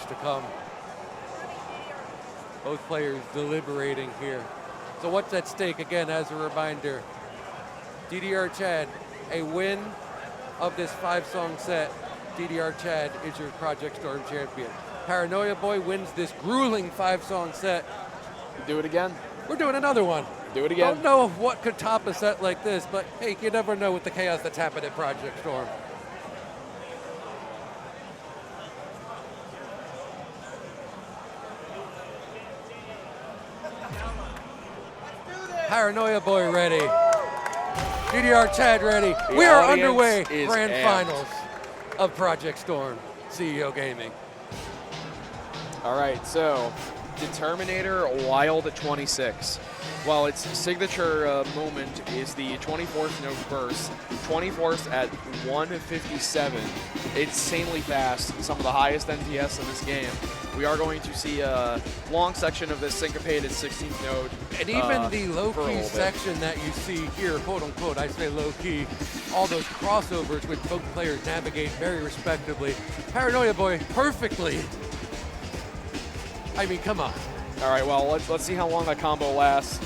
to come. Both players deliberating here. So what's at stake? Again, as a reminder, DDRChad, a win of this 5-song set, DDRChad is your Project Storm champion. Paranoia Boy wins this grueling 5-song set. Do it again. We're doing another one. Do it again. Don't know what could top a set like this, but hey, you never know with the chaos that's happened at Project Storm. Paranoia Boy ready. DDRChad ready. We are underway. Grand finals of Project Storm, CEO Gaming. All right, so Determinator Wild at 26. While its signature moment is the 24th note burst, 24th at 157. It's insanely fast, some of the highest NPS in this game. We are going to see a long section of this syncopated 16th note. And even the low-key section that you see here, quote-unquote, I say low-key, all those crossovers which both players navigate very respectably. Paranoia Boy perfectly. I mean, come on. All right, well, let's see how long that combo lasts.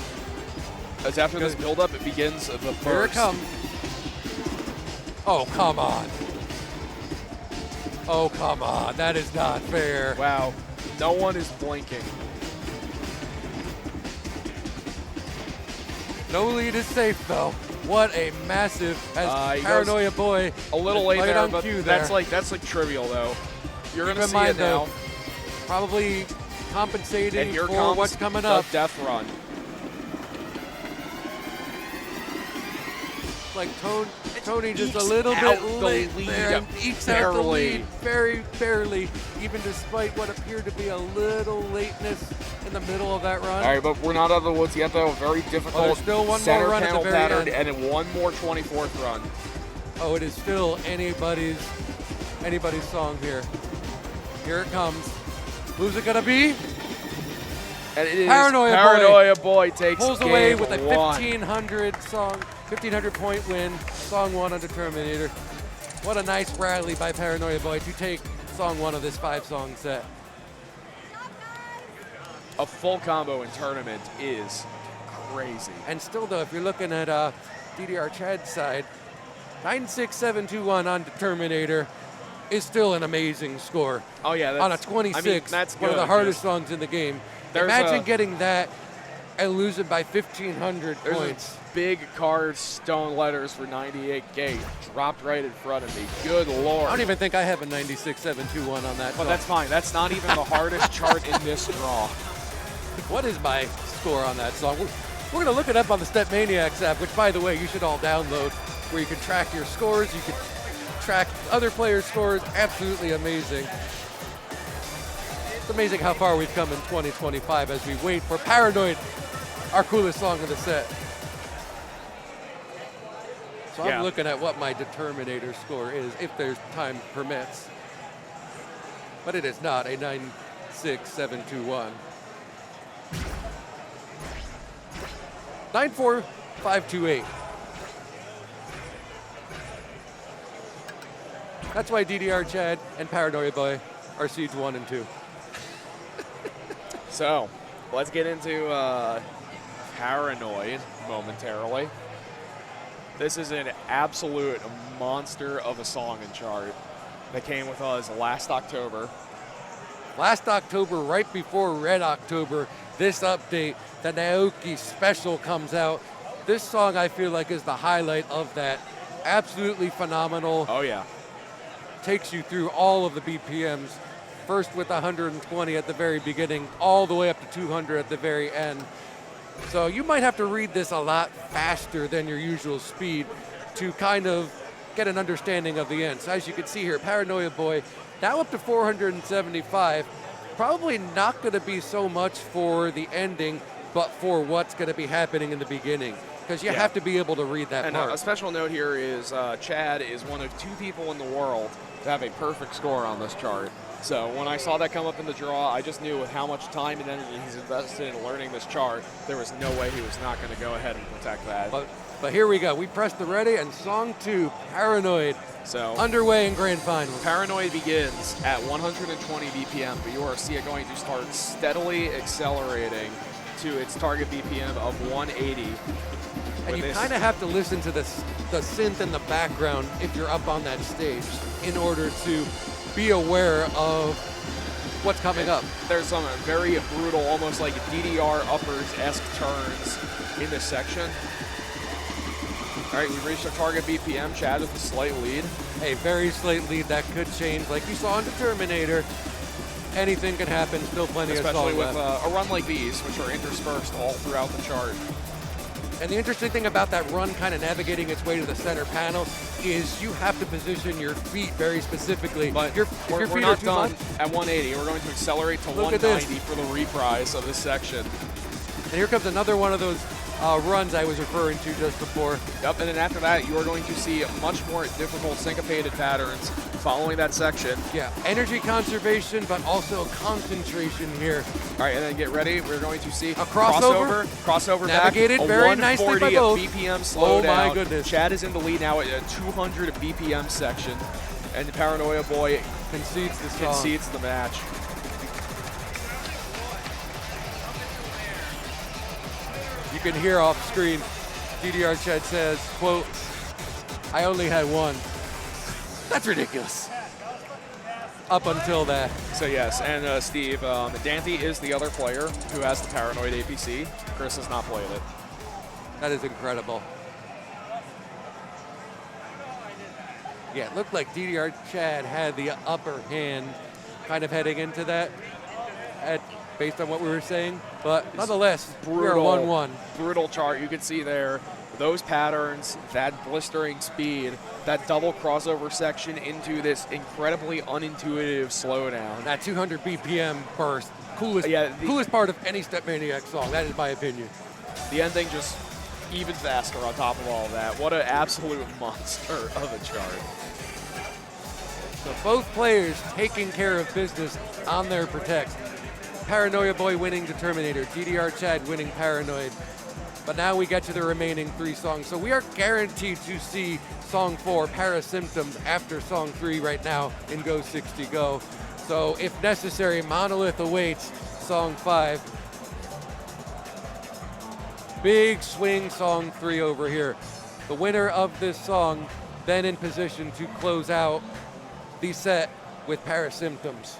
As after this build-up, it begins the burst. Here it comes. Oh, come on. Oh, come on. That is not fair. Wow. No one is blinking. No lead is safe, though. What a massive, as Paranoia Boy. A little late there, but that's like trivial, though. You're going to see it now. Probably compensating and here for comes what's coming up. The death run. Like Tony just a little bit late there, and ekes out the lead very barely, even despite what appeared to be a little lateness in the middle of that run. All right, but we're not out of the woods yet, though. Very difficult still one center more run panel at the very pattern, end. and one more 24th run. Oh, it is still anybody's song here. Here it comes. Who's it gonna be? And it is Paranoia Boy takes pulls away game with a one. 1,500 point win, song 1 on Determinator. What a nice rally by Paranoia Boy to take song 1 of this 5-song set. A full combo in tournament is crazy. And still though, if you're looking at DDRChad's side, 96721 on Determinator is still an amazing score. Oh yeah, on a 26, I mean, that's one of the hardest songs in the game. Imagine getting that and losing by 1,500 points. Big carved stone letters for 98 gate dropped right in front of me. Good Lord. I don't even think I have a 96721 on that. But that's fine. That's not even the hardest chart in this draw. What is my score on that song? We're going to look it up on the StepManiaX app, which, by the way, you should all download, where you can track your scores. You can track other players' scores. Absolutely amazing. It's amazing how far we've come in 2025 as we wait for Paranoid, our coolest song of the set. So I'm looking at what my Determinator score is, if there's time permits. But it is not a 96721. 94528. That's why DDRChad and Paranoia Boy are seeds 1 and 2. So, let's get into Paranoid momentarily. This is an absolute monster of a song and chart that came with us last October. Last October, right before Red October, this update, the Naoki special comes out. This song, I feel like, is the highlight of that. Absolutely phenomenal. Oh, yeah. Takes you through all of the BPMs. First with 120 at the very beginning, all the way up to 200 at the very end. So you might have to read this a lot faster than your usual speed to kind of get an understanding of the end. So as you can see here, Paranoia Boy now up to 475. Probably not going to be so much for the ending, but for what's going to be happening in the beginning. Because you have to be able to read that part. And a special note here is Chad is one of 2 people in the world to have a perfect score on this chart. So when I saw that come up in the draw, I just knew with how much time and energy he's invested in learning this chart, there was no way he was not going to go ahead and protect that. But here we go. We pressed the ready, and song 2, Paranoid, so underway in grand final. Paranoid begins at 120 BPM, but you are going to start steadily accelerating to its target BPM of 180. And you kind of have to listen to the synth in the background if you're up on that stage in order to be aware of what's coming up. There's some very brutal, almost like DDR uppers-esque turns in this section. All right, we've reached our target BPM. Chad with a slight lead. A very slight lead that could change. Like you saw on Determinator, anything can happen, still plenty of song Especially with left. a run like these, which are interspersed all throughout the chart. And the interesting thing about that run kind of navigating its way to the center panel is you have to position your feet very specifically. But your we're feet not are too done much. at 180. We're going to accelerate to Look at 190 for the reprise of this section. And here comes another one of those runs I was referring to just before. Yep, and then after that, you are going to see much more difficult syncopated patterns following that section. Yeah, energy conservation, but also concentration here. All right, and then get ready. We're going to see A crossover navigated back, very nicely by both. BPM slowdown. Oh my goodness. Chad is in the lead now at a 200 BPM section, and the Paranoia boy Concedes the song. concedes the match. You can hear off screen, DDRChad says, quote, I only had one. That's ridiculous. Up until that. So yes, and Steve, Dante is the other player who has the Paranoid APC. Chris has not played it. That is incredible. Yeah, it looked like DDRChad had the upper hand kind of heading into that based on what we were saying. But nonetheless, we're 1-1. Brutal chart. You can see there those patterns, that blistering speed, that double crossover section into this incredibly unintuitive slowdown. That 200 BPM burst, coolest part of any StepManiaX song. That is my opinion. The ending just even faster on top of all of that. What an absolute monster of a chart. So both players taking care of business on their protects. Paranoia Boy winning Determinator, DDRChad winning Paranoid. But now we get to the remaining 3 songs. So we are guaranteed to see song 4, Parasymptoms, after song 3 right now in Go 60 Go. So if necessary, Monolith awaits song 5. Big swing song 3 over here. The winner of this song then in position to close out the set with Parasymptoms.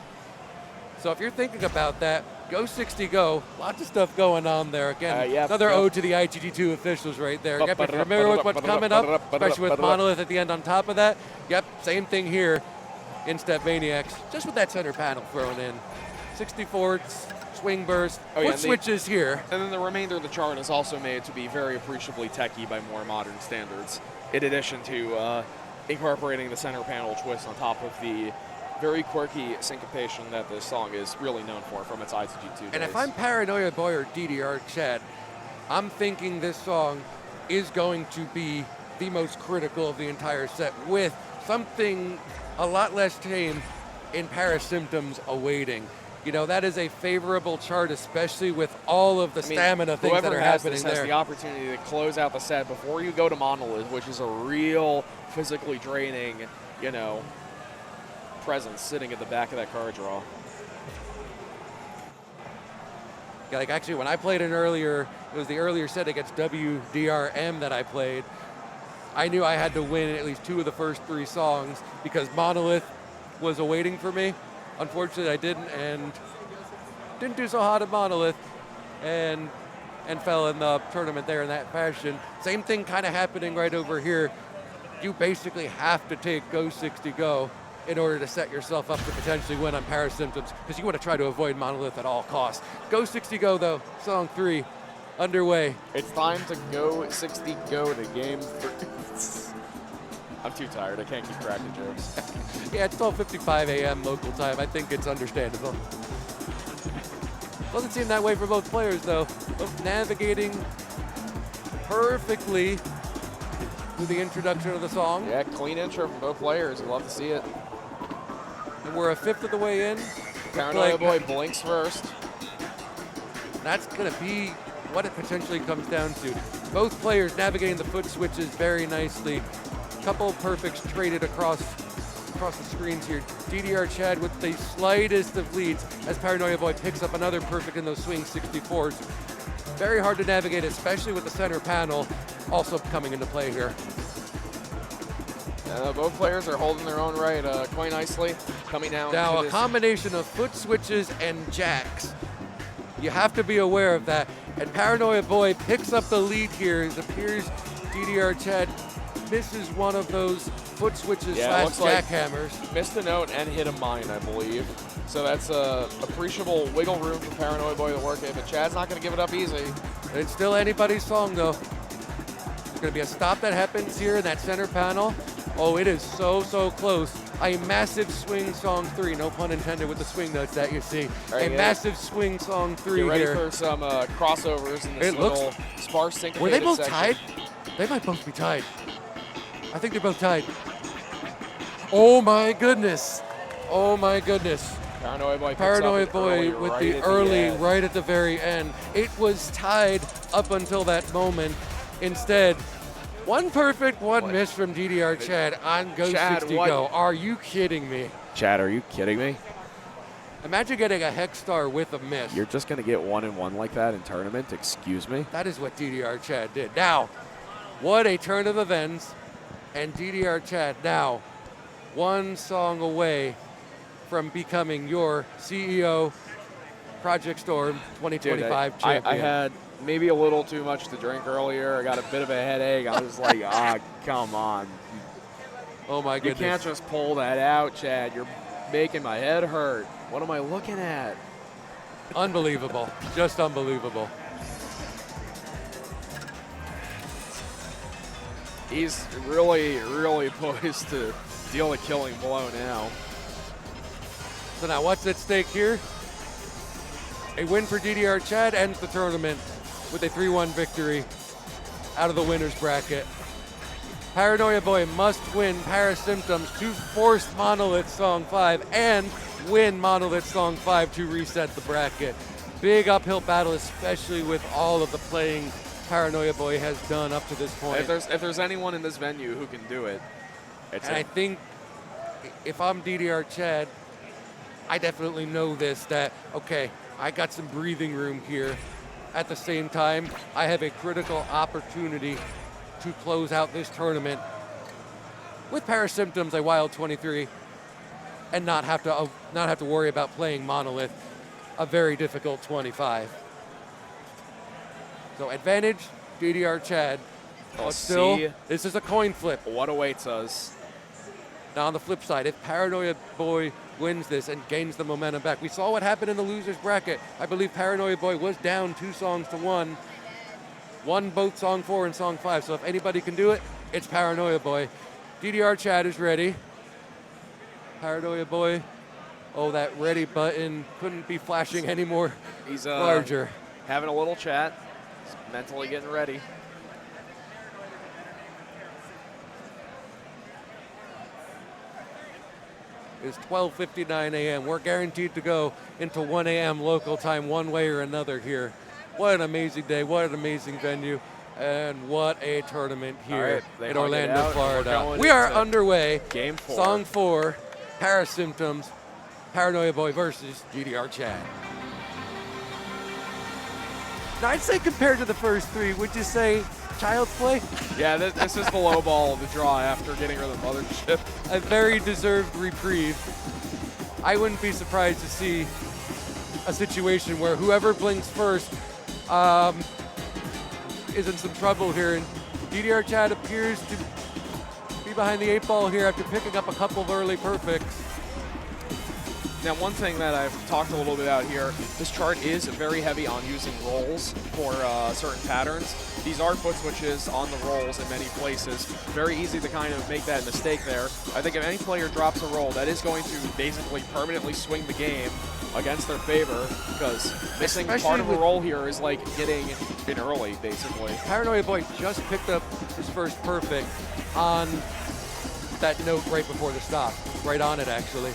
So if you're thinking about that, Go 60 Go, lots of stuff going on there. Again, another ode to the IGT2 officials right there. Yep, if you're familiar with what's coming up, especially with Monolith at the end on top of that, yep, same thing here in StepManiaX, just with that center panel thrown in. 64s, swing burst, switches here. And then the remainder of the chart is also made to be very appreciably techy by more modern standards, in addition to incorporating the center panel twist on top of the very quirky syncopation that this song is really known for from its ITG2 days. And if I'm Paranoia Boy or DDRChad, I'm thinking this song is going to be the most critical of the entire set, with something a lot less tame in Parasymptoms awaiting. You know, that is a favorable chart, especially with all of the stamina things that are happening there. Has the opportunity to close out the set before you go to Monolith, which is a real physically draining, presence sitting at the back of that card draw. Yeah, like actually when I played it was the earlier set against WDRM that I played, I knew I had to win at least 2 of the first 3 songs because Monolith was awaiting for me. Unfortunately, I didn't, and didn't do so hot at Monolith, and fell in the tournament there in that fashion. Same thing kind of happening right over here. You basically have to take Go 60 Go in order to set yourself up to potentially win on Parasymptoms, because you want to try to avoid Monolith at all costs. Go 60 Go, though, song 3, underway. It's time to Go 60 Go to game 3. I'm too tired. I can't keep cracking jokes. Yeah, it's 12:55 a.m. local time. I think it's understandable. Doesn't seem that way for both players, though. Both navigating perfectly through the introduction of the song. Yeah, clean intro from both players. I'd love to see it. And we're a fifth of the way in. Paranoia Boy blinks first. That's going to be what it potentially comes down to. Both players navigating the foot switches very nicely. Couple perfects traded across the screens here. DDRChad with the slightest of leads as Paranoia Boy picks up another perfect in those swing 64s. Very hard to navigate, especially with the center panel also coming into play here. Both players are holding their own right quite nicely. Coming down Now to a combination of foot switches and jacks. You have to be aware of that. And Paranoia Boy picks up the lead here. It appears DDRChad misses one of those foot switches slash jackhammers. Like missed a note and hit a mine, I believe. So that's appreciable wiggle room for Paranoia Boy to work in. But Chad's not going to give it up easy. It's still anybody's song, though. There's going to be a stop that happens here in that center panel. Oh, it is so close. A massive swing song 3, no pun intended with the swing notes that you see. Right, massive swing song 3 Get ready here. for some crossovers in this little sparse syncopated Were they both section. tied? They might both be tied. I think they're both tied. Oh my goodness. Oh my goodness. Paranoia Boy, Paranoia Boy with the early right at the very end. It was tied up until that moment. Instead, one perfect, one miss from DDRChad on Go 60 Go. Are you kidding me? Chad, are you kidding me? Imagine getting a hex star with a miss. You're just going to get 1-1 like that in tournament? Excuse me? That is what DDRChad did. Now, what a turn of events. And DDRChad now one song away from becoming your CEO Project Storm 2025 champion. I had maybe a little too much to drink earlier. I got a bit of a headache. I was like, come on. Oh, my goodness. You can't just pull that out, Chad. You're making my head hurt. What am I looking at? Unbelievable. Just unbelievable. He's really poised to deal a killing blow now. So now what's at stake here? A win for DDRChad ends the tournament with a 3-1 victory out of the winner's bracket. Paranoia Boy must win Parasymptoms to force Monolith Song 5 and win Monolith Song 5 to reset the bracket. Big uphill battle, especially with all of the playing Paranoia Boy has done up to this point. If there's anyone in this venue who can do it, it's him. I think if I'm DDRChad, I definitely know this, that, okay, I got some breathing room here. At the same time, I have a critical opportunity to close out this tournament with Parasymptoms, a wild 23, and not have to worry about playing Monolith, a very difficult 25. So advantage, DDRChad. But still, this is a coin flip. What awaits us? Now on the flip side, if Paranoia Boy wins this and gains the momentum back, we saw what happened in the loser's bracket. I believe Paranoia Boy was down 2 songs to 1. Won both song 4 and song 5. So if anybody can do it, it's Paranoia Boy. DDRChad is ready. Paranoia Boy, oh, that ready button couldn't be flashing any more He's larger. Having a little chat. He's mentally getting ready. It's 12:59 a.m. We're guaranteed to go into 1 a.m. local time one way or another here. What an amazing day. What an amazing venue. And what a tournament here in Orlando, Florida. We are underway. Game 4. Song 4, Parasymptoms, Paranoia Boy versus DDRChad. Now, I'd say compared to the first 3, would you say child's play? Yeah, this is the low ball of the draw after getting rid of the mothership. A very deserved reprieve. I wouldn't be surprised to see a situation where whoever blinks first is in some trouble here. And DDRChad appears to be behind the 8 ball here after picking up a couple of early perfects. Now, one thing that I've talked a little bit about here, this chart is very heavy on using rolls for certain patterns. These are foot switches on the rolls in many places. Very easy to kind of make that mistake there. I think if any player drops a roll, that is going to basically permanently swing the game against their favor, because missing part of a roll here is like getting in early, basically. Paranoia Boy just picked up his first perfect on that note right before the stop. Right on it, actually.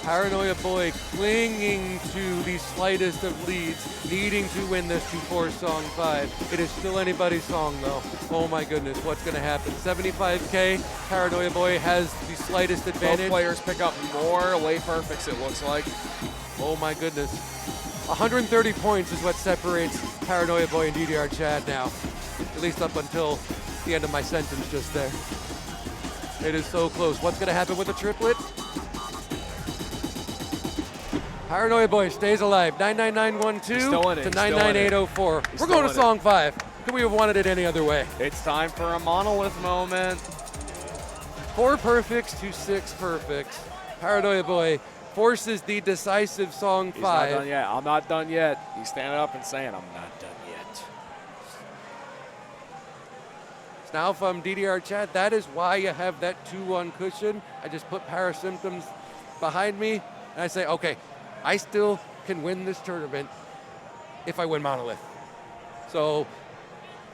Paranoia Boy clinging to the slightest of leads, needing to win this before Song 5. It is still anybody's song though. Oh my goodness, what's gonna happen? 75K, Paranoia Boy has the slightest advantage. Both players pick up more late perfects, it looks like. Oh my goodness. 130 points is what separates Paranoia Boy and DDRChad now. At least up until the end of my sentence just there. It is so close. What's gonna happen with the triplet? Paranoia Boy stays alive. 99912 to 99804. We're going to song 5. Could we have wanted it any other way? It's time for a monolith moment. 4 perfects to 6 perfects. Paranoia Boy forces the decisive song 5. He's not done yet. I'm not done yet. He's standing up and saying, I'm not done yet. Now from DDRChad, that is why you have that 2-1 cushion. I just put Parasymptoms behind me, and I say, okay, I still can win this tournament if I win Monolith. So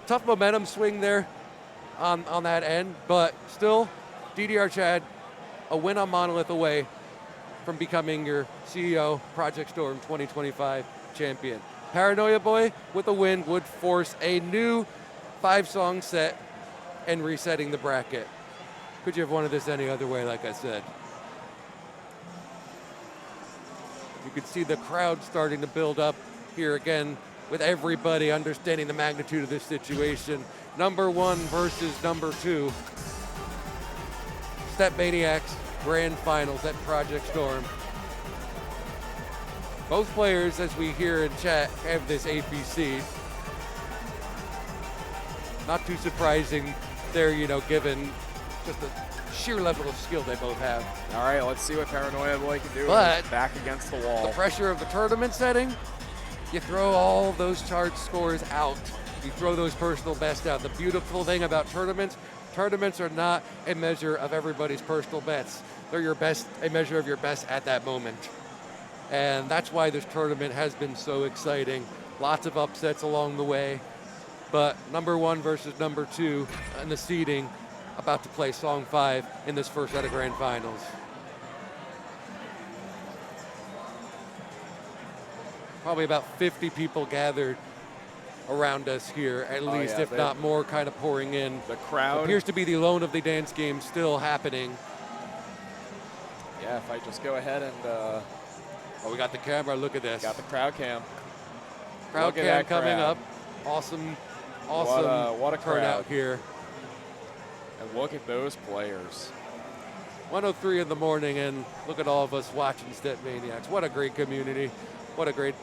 tough momentum swing there on that end, but still DDRChad, a win on Monolith away from becoming your CEO Project Storm 2025 champion. Paranoia Boy with a win would force a new 5-song set and resetting the bracket. Could you have wanted this any other way, like I said? You could see the crowd starting to build up here again with everybody understanding the magnitude of this situation. Number 1 versus number 2. StepManiaX Grand Finals at Project Storm. Both players, as we hear in chat, have this APC. Not too surprising there, given just the sheer level of skill they both have. All right, let's see what Paranoia Boy can do. But back against the wall. The pressure of the tournament setting, you throw all those chart scores out. You throw those personal best out. The beautiful thing about tournaments are not a measure of everybody's personal best. They're a measure of your best at that moment. And that's why this tournament has been so exciting. Lots of upsets along the way. But number 1 versus number 2 in the seeding, about to play Song 5 in this first set of Grand Finals. Probably about 50 people gathered around us here, at least, if not more, kind of pouring in. The crowd appears to be the alone of the dance game still happening. Yeah, if I just go ahead and... oh, we got the camera. Look at this. Got the crowd cam. Crowd cam coming up. Awesome what a turnout crowd here. And look at those players. 1:03 in the morning, and look at all of us watching StepManiaX. What a great community. What a great...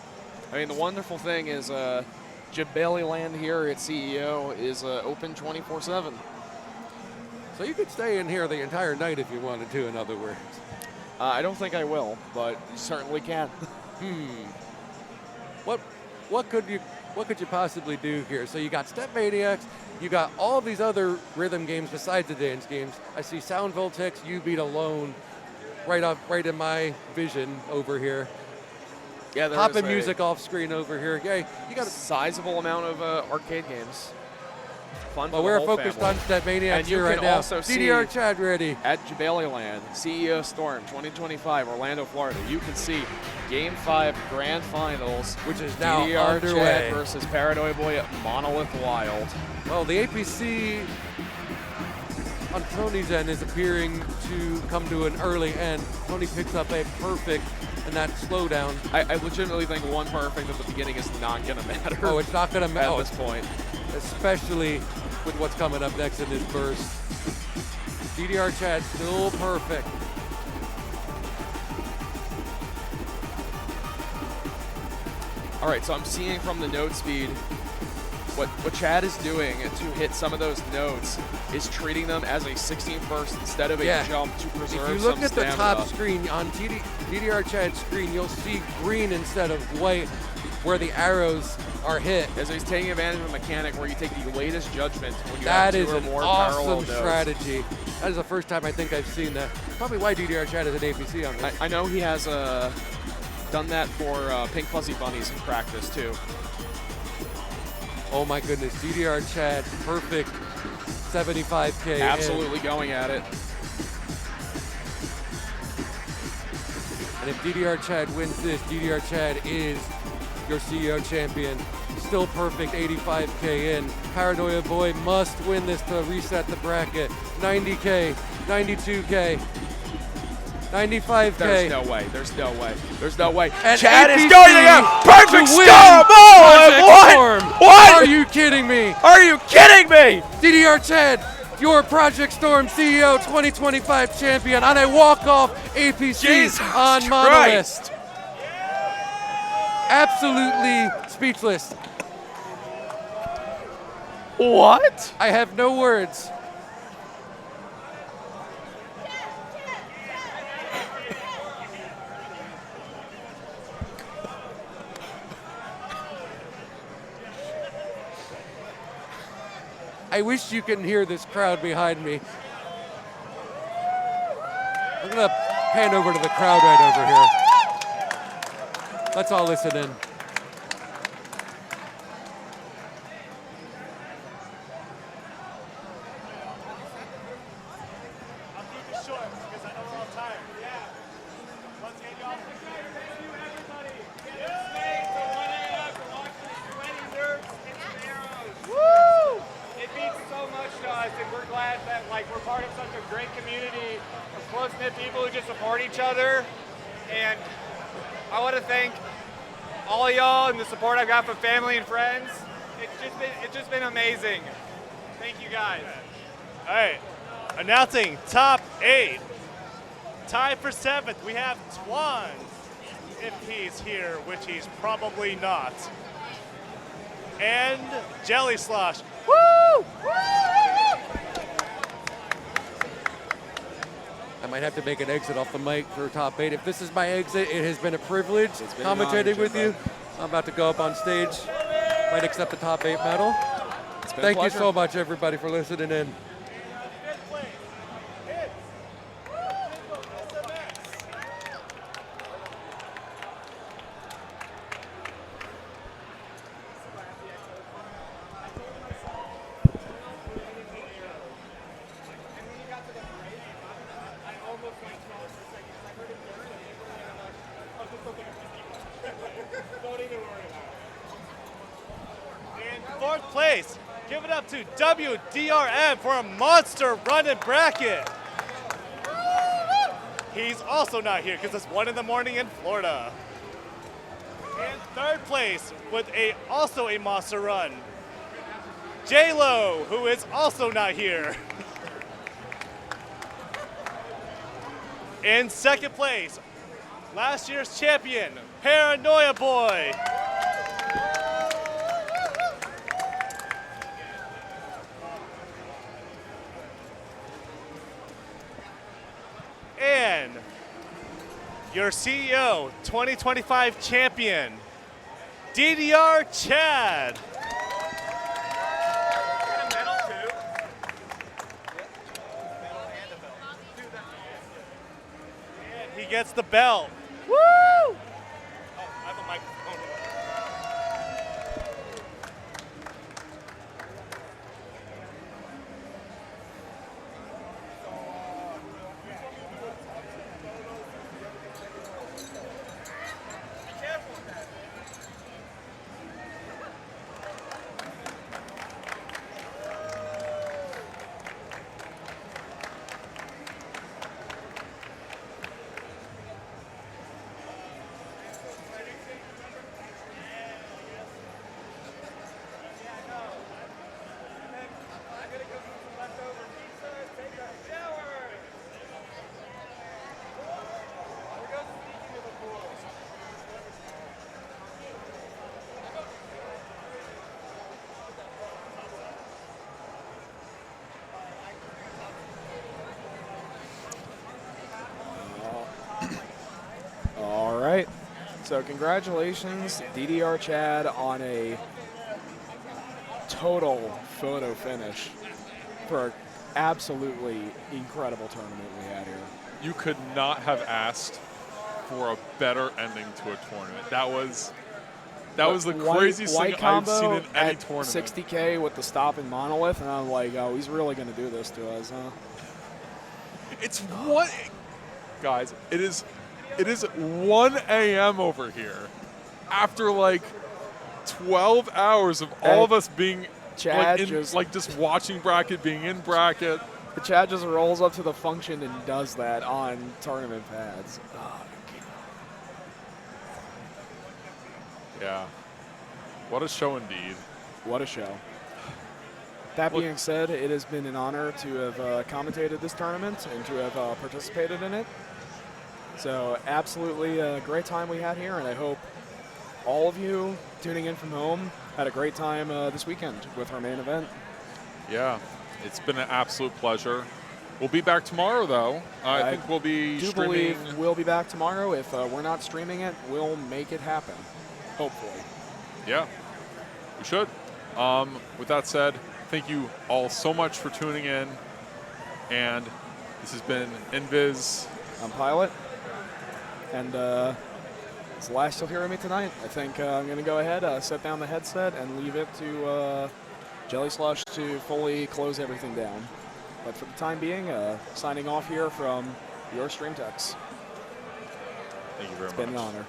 I mean, the wonderful thing is Jabali Land here at CEO is open 24/7. So you could stay in here the entire night if you wanted to, in other words. I don't think I will, but you certainly can. What could you possibly do here? So you got StepManiaX, you got all these other rhythm games besides the dance games. I see Sound Voltex, You Beat Alone, right in my vision over here. Yeah, there's popping music off screen over here. Yeah, you got a sizable amount of arcade games. Fun for well, the we're whole focused family. on StepManiaX And you here can right now. also see DDRChad ready. At Jabali Land, CEO Storm 2025, Orlando, Florida. You can see Game 5 Grand Finals, which is now underway. DDRChad versus Paranoia Boy at Monolith Wild. Well, the APC on Tony's end is appearing to come to an early end. Tony picks up a perfect in that slowdown. I legitimately think one perfect at the beginning is not going to matter. Oh, it's not going to matter at this point. Especially with what's coming up next in this burst. DDRChad still perfect. All right, so I'm seeing from the note speed what Chad is doing to hit some of those notes is treating them as a 16 first instead of a jump to preserve some stamina. If you look at the top screen on DDRChad's screen, you'll see green instead of white where the arrows are hit. As he's taking advantage of a mechanic where you take the latest judgment when you have two or more parallel notes. That is an awesome strategy. That is the first time I think I've seen that. Probably why DDRChad has an APC on this. I know he has done that for Pink Fuzzy Bunnies in practice too. Oh my goodness, DDRChad, perfect 75K. Absolutely going at it. And if DDRChad wins this, DDRChad is your CEO champion. Still perfect, 85K in. Paranoia Boy must win this to reset the bracket. 90K, 92K, 95K. There's no way. There's no way. There's no way. And Chad is APC going to get perfect to win storm. Project Oh, Storm. what? Are you kidding me? Are you kidding me? DDRChad, your Project Storm CEO 2025 champion on a walk-off APC Jesus on Monolith. Absolutely speechless. What? I have no words. I wish you can hear this crowd behind me. I'm gonna pan over to the crowd right over here. Let's all listen in. I'll keep it short because I know we're all tired. Yeah. Let's get y'all. Thank you, everybody. Thanks for running up and watching the sweaty nerds and arrows. Woo! It means so much to us, and we're glad that we're part of such a great community of close-knit people who just support each other. And I want to thank all of y'all and the support I've got from family and friends. It's just been amazing. Thank you guys. All right, announcing top 8. Tied for 7th, we have Twan, if he's here, which he's probably not. And Jelly Slosh. Woo! I might have to make an exit off the mic for top 8. If this is my exit, it has been a privilege been an honor, commentating with you. Jimbo. I'm about to go up on stage. Might accept the top 8 medal. It's been a Thank you pleasure. so much, everybody, for listening in. In 4th place, give it up to WDRM for a monster run and bracket. He's also not here because it's 1 in the morning in Florida. In 3rd place with also a monster run, J-Lo, who is also not here. In 2nd place, last year's champion, Paranoia Boy. And your CEO 2025 champion, DDRChad. And he gets the belt. Woo! Oh, I have a microphone. All right. So congratulations, DDRChad, on a total photo finish for an absolutely incredible tournament we had here. You could not have asked for a better ending to a tournament. That was the craziest thing I've seen in any at tournament. 60K with the stop in Monolith, and I'm like, oh, he's really going to do this to us, huh? It's what, guys, it is It is 1 a.m. over here. After like 12 hours of all of us being Chad just watching bracket, being in bracket. Chad just rolls up to the function and does that on tournament pads. Yeah. What a show indeed. What a show. That being said, it has been an honor to have commentated this tournament and to have participated in it. So absolutely a great time we had here, and I hope all of you tuning in from home had a great time this weekend with our main event. Yeah, it's been an absolute pleasure. We'll be back tomorrow, though. I think we'll be streaming. Believe we'll be back tomorrow. If we're not streaming it, we'll make it happen, hopefully. Yeah, we should. With that said, thank you all so much for tuning in. And this has been Invis. I'm Pilot. And it's the last you'll hear of me tonight. I think I'm going to go ahead, set down the headset, and leave it to Jelly Slush to fully close everything down. But for the time being, signing off here from your Stream Techs. Thank you very much. It's been an honor.